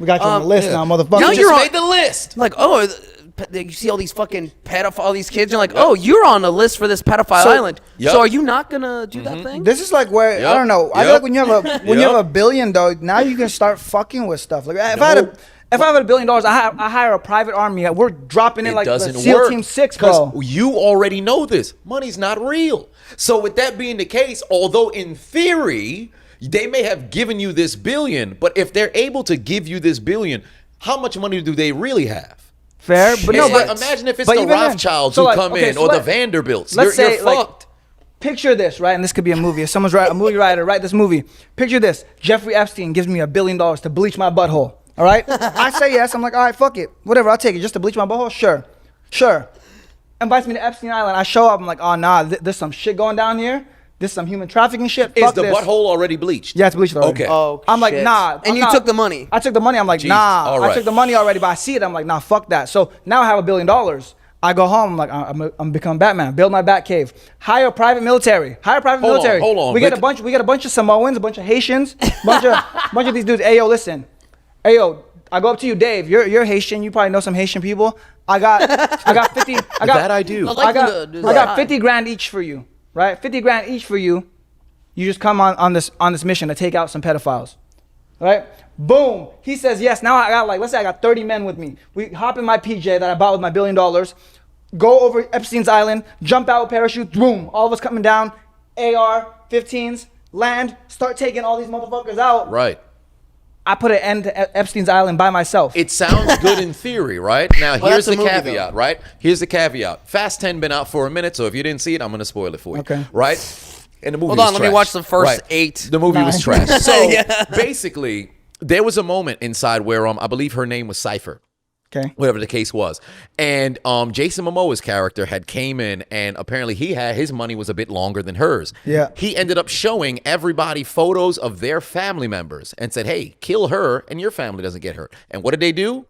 We got you on the list now, motherfucker. You you're just made the list. Like, you see all these fucking all these kids. You're like, oh, you're on the list for this pedophile island. So are you not gonna do that thing? This is like where I don't know. I feel like when you have a billion though, now you can start fucking with stuff. Like if I had $1 billion, I hire a private army. We're dropping in like the SEAL Team 6, bro. Because you already know this. Money's not real. So with that being the case, although in theory they may have given you this billion, but if they're able to give you this billion, how much money do they really have? Fair, but no. But imagine if it's the Rothschilds who come in, or the Vanderbilts. You're fucked. Picture this, right? And this could be a movie. If someone's a movie writer, write this movie. Picture this: Jeffrey Epstein gives me $1 billion to bleach my butthole. All right, I say yes. I'm like, all right, fuck it, whatever. I'll take it just to bleach my butthole. Sure. Invites me to Epstein Island. I show up. I'm like, oh nah, there's some shit going down here. This is some human trafficking shit. Is the butthole already bleached? Yeah, it's bleached already. Okay. Oh, I'm like, nah. And you took the money. I took the money. I'm like, nah. I took the money already, but I see it. I'm like, nah, fuck that. So now I have $1 billion. I go home. I'm like, I'm become Batman. Build my Bat Cave. Hire private military. Hold on. We get a bunch of Samoans, a bunch of Haitians, bunch of these dudes. Hey yo, listen. Hey yo, I go up to you, Dave. You're Haitian. You probably know some Haitian people. I got 50. I do. I got 50 grand each for you. Right? 50 grand each for you. You just come on this mission to take out some pedophiles, right? Boom. He says yes. Now I got let's say I got 30 men with me. We hop in my PJ that I bought with my $1 billion, go over Epstein's Island, jump out with parachutes, boom. All of us coming down, AR-15s, land, start taking all these motherfuckers out. Right. I put an end to Epstein's Island by myself. It sounds good in theory, right? Now, here's the caveat, right? Here's the caveat. Fast 10 been out for a minute, so if you didn't see it, I'm going to spoil it for you. Okay. Right? And the movie Hold on, was let trash. me watch the first 8. The movie was trash. So Yeah. basically, there was a moment inside where I believe her name was Cypher. Okay. Whatever the case was. And Jason Momoa's character had came in, and apparently his money was a bit longer than hers. Yeah. He ended up showing everybody photos of their family members and said, hey, kill her and your family doesn't get hurt. And what did they do?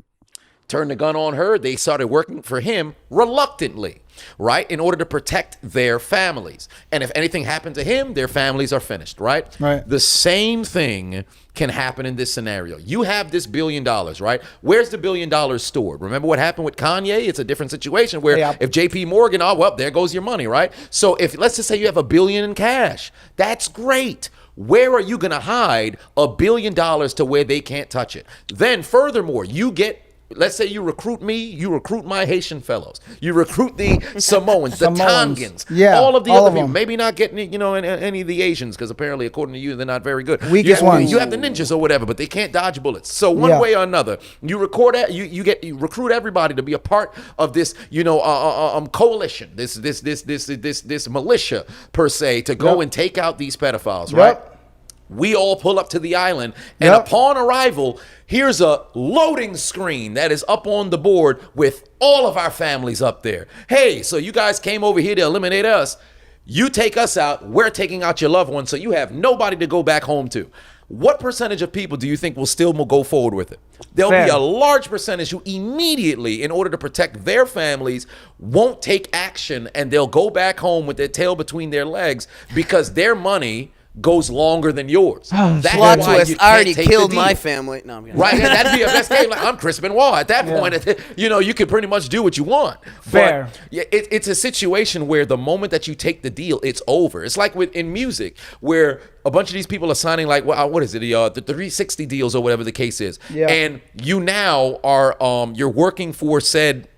Turned the gun on her. They started working for him reluctantly, right? In order to protect their families. And if anything happened to him, their families are finished, right? Right. The same thing can happen in this scenario. You have this $1 billion, right? Where's the $1 billion stored? Remember what happened with Kanye? It's a different situation where if JP Morgan, oh, well, there goes your money, right? So if, let's just say you have $1 billion in cash, that's great. Where are you going to hide $1 billion to where they can't touch it? Then furthermore, you get, let's say you recruit me, you recruit my Haitian fellows, you recruit the Samoans, the Tongans, all of the other people. Maybe not getting any of the Asians, because apparently, according to you, they're not very good. Weakest ones. You have the ninjas or whatever, but they can't dodge bullets. So one way or another, you recruit everybody to be a part of this, coalition, this militia per se, to go and take out these pedophiles, right? We all pull up to the island, and upon arrival, here's a loading screen that is up on the board with all of our families up there. Hey, so you guys came over here to eliminate us. You take us out, we're taking out your loved ones, so you have nobody to go back home to. What percentage of people do you think will still go forward with it? There'll be a large percentage who immediately, in order to protect their families, won't take action, and they'll go back home with their tail between their legs because their money goes longer than yours. That's Plot why twist, you I already can't take killed the deal. my family. No, I'm kidding. Right, and that'd be a best game. Like, I'm Chris Benoit. At that point, you can pretty much do what you want. Fair. But it's a situation where the moment that you take the deal, it's over. It's like in music, where a bunch of these people are signing what is it, the 360 deals or whatever the case is. Yeah. And you now are you're working for said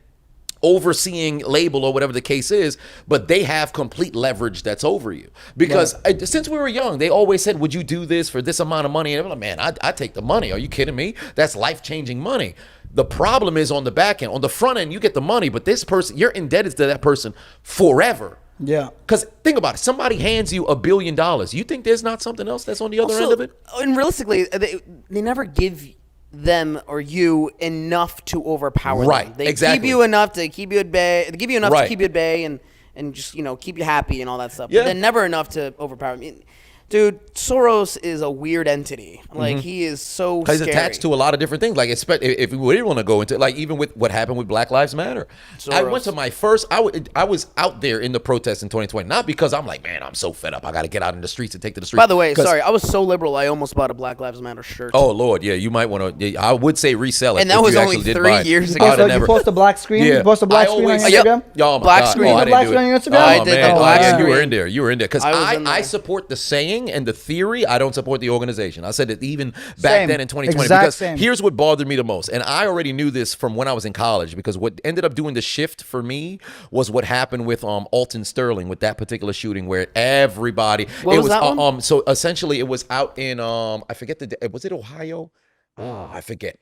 overseeing label or whatever the case is, but they have complete leverage that's over you. Because since we were young, they always said, would you do this for this amount of money? And I'm like, man, I take the money. Are you kidding me? That's life-changing money. The problem is on the back end. On the front end, you get the money, but this person, you're indebted to that person forever. Yeah. Because think about it. Somebody hands you $1 billion. You think there's not something else that's on the other end of it? And realistically, they never give them or you enough to overpower them. They keep you enough to keep you at bay. They give you enough to keep you at bay and just keep you happy and all that stuff. Yeah. But then never enough to overpower them. Dude, Soros is a weird entity. Like, he is so scary. He's attached to a lot of different things. Like, if we didn't want to go into, like, even with what happened with Black Lives Matter. Soros. I went to my first, I was out there in the protest in 2020, not because I'm like, man, I'm so fed up, I got to get out in the streets and take to the streets. By the way, sorry, I was so liberal, I almost bought a Black Lives Matter shirt. Oh, Lord, yeah, you might want to, I would say resell it. And that was only 3 years ago. You post a black screen? Yeah. You post a black screen on Instagram? Oh, my black God. screen. Oh, I black didn't screen do on it. Instagram? I did the black screen. You were in there. Because I support the saying and the theory. I don't support the organization. I said it even back then in 2020. Because here's what bothered me the most. And I already knew this from when I was in college, because what ended up doing the shift for me was what happened with Alton Sterling, with that particular shooting, where everybody, what was that one? So essentially it was out in I forget was it Ohio? Oh, I forget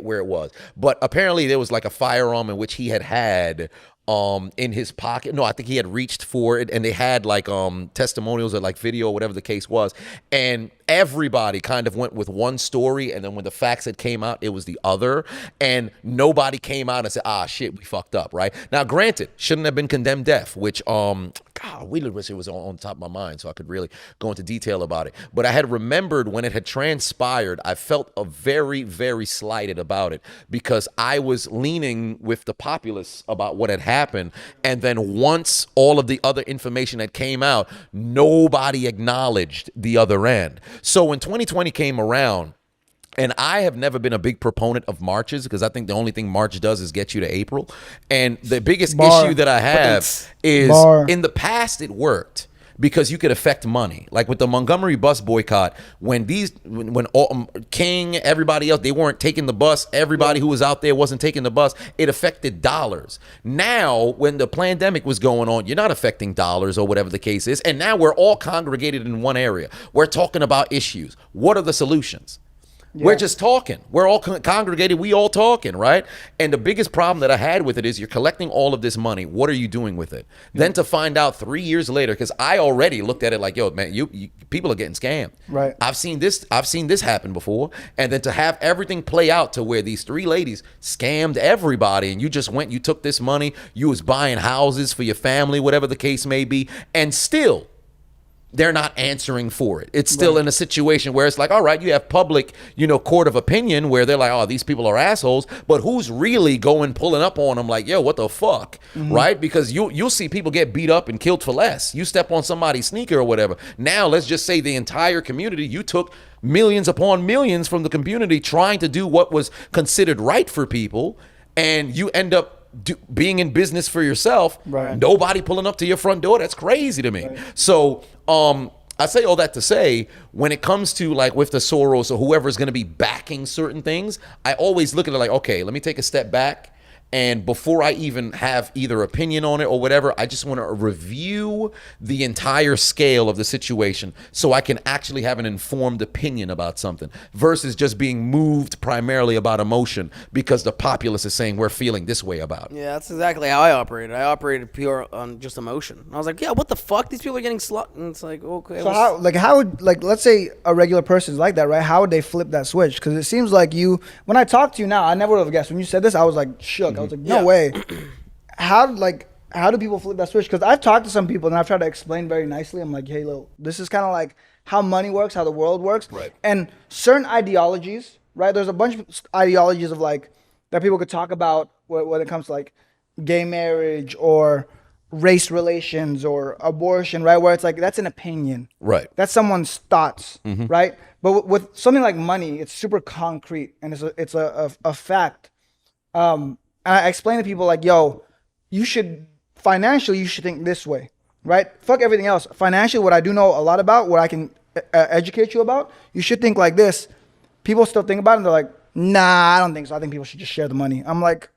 where it was, but apparently there was like a firearm in which he had in his pocket. No, I think he had reached for it, and they had like testimonials or like video, whatever the case was, and everybody kind of went with one story, and then when the facts had came out, it was the other, and nobody came out and said, ah, shit, we fucked up, right? Now, granted, shouldn't have been condemned death, which God, I really wish it was on top of my mind so I could really go into detail about it. But I had remembered when it had transpired, I felt very, very slighted about it, because I was leaning with the populace about what had happened. And then once all of the other information that came out, nobody acknowledged the other end. So when 2020 came around, and I have never been a big proponent of marches, because I think the only thing March does is get you to April. And the biggest issue that I have is in the past it worked because you could affect money. Like with the Montgomery bus boycott, when King, everybody else, they weren't taking the bus. Everybody who was out there wasn't taking the bus. It affected dollars. Now, when the pandemic was going on, you're not affecting dollars or whatever the case is. And now we're all congregated in one area. We're talking about issues. What are the solutions? Yeah. We're just talking. We're all congregated. We all talking, right? And the biggest problem that I had with it is you're collecting all of this money. What are you doing with it? Yeah. Then to find out 3 years later, because I already looked at it like, yo, man, you people are getting scammed. Right. I've seen this happen before. And then to have everything play out to where these 3 ladies scammed everybody, and you just went, you took this money, you was buying houses for your family, whatever the case may be, and still they're not answering for it. It's still in a situation where it's like, all right, you have public, court of opinion where they're like, oh, these people are assholes, but who's really pulling up on them like, yo, what the fuck, right? Because you'll see people get beat up and killed for less. You step on somebody's sneaker or whatever. Now, let's just say the entire community, you took millions upon millions from the community trying to do what was considered right for people, and you end up being in business for yourself. Right. Nobody pulling up to your front door. That's crazy to me. Right. So I say all that to say, when it comes to like with the Soros or whoever is going to be backing certain things, I always look at it like, okay, let me take a step back. And before I even have either opinion on it or whatever, I just want to review the entire scale of the situation so I can actually have an informed opinion about something versus just being moved primarily about emotion because the populace is saying we're feeling this way about it. Yeah, that's exactly how I operated. I operated pure on just emotion. I was like, yeah, what the fuck? These people are getting slaughtered. And it's like, okay. So how would let's say a regular person's like that, right? How would they flip that switch? Because it seems like when I talk to you now, I never would have guessed. When you said this, I was like shook. I was like, no way. How do people flip that switch? Because I've talked to some people and I've tried to explain very nicely. I'm like, hey, look, this is kind of like how money works, how the world works. Right. And certain ideologies, right? There's a bunch of ideologies of like that people could talk about when it comes to like gay marriage or race relations or abortion, right? Where it's like, that's an opinion. Right. That's someone's thoughts, right? But with something like money, it's super concrete and it's a fact. I explain to people like, yo, financially, you should think this way, right? Fuck everything else. Financially, what I do know a lot about, what I can educate you about, you should think like this. People still think about it and they're like, nah, I don't think so. I think people should just share the money. I'm like,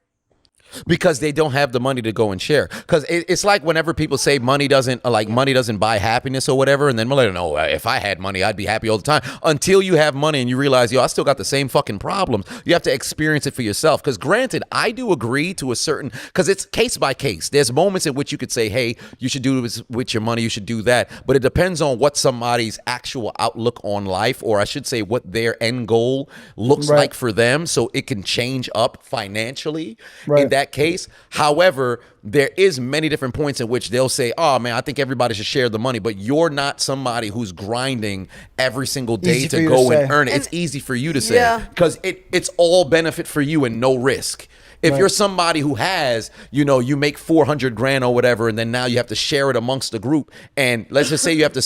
because they don't have the money to go and share. Because it's like whenever people say money doesn't buy happiness or whatever, and then we're like, no, if I had money, I'd be happy all the time. Until you have money and you realize, yo, I still got the same fucking problems. You have to experience it for yourself. Because granted, I do agree to a certain, because it's case by case. There's moments in which you could say, hey, you should do this with your money, you should do that. But it depends on what somebody's actual outlook on life, or I should say what their end goal looks like for them, so it can change up financially. Right. In that that case. However, there is many different points in which they'll say, oh man, I think everybody should share the money, but you're not somebody who's grinding every single day to go and earn it. It's easy for you to say because it's all benefit for you and no risk. If you're somebody who has, you make 400 grand or whatever, and then now you have to share it amongst the group, and let's just say you have to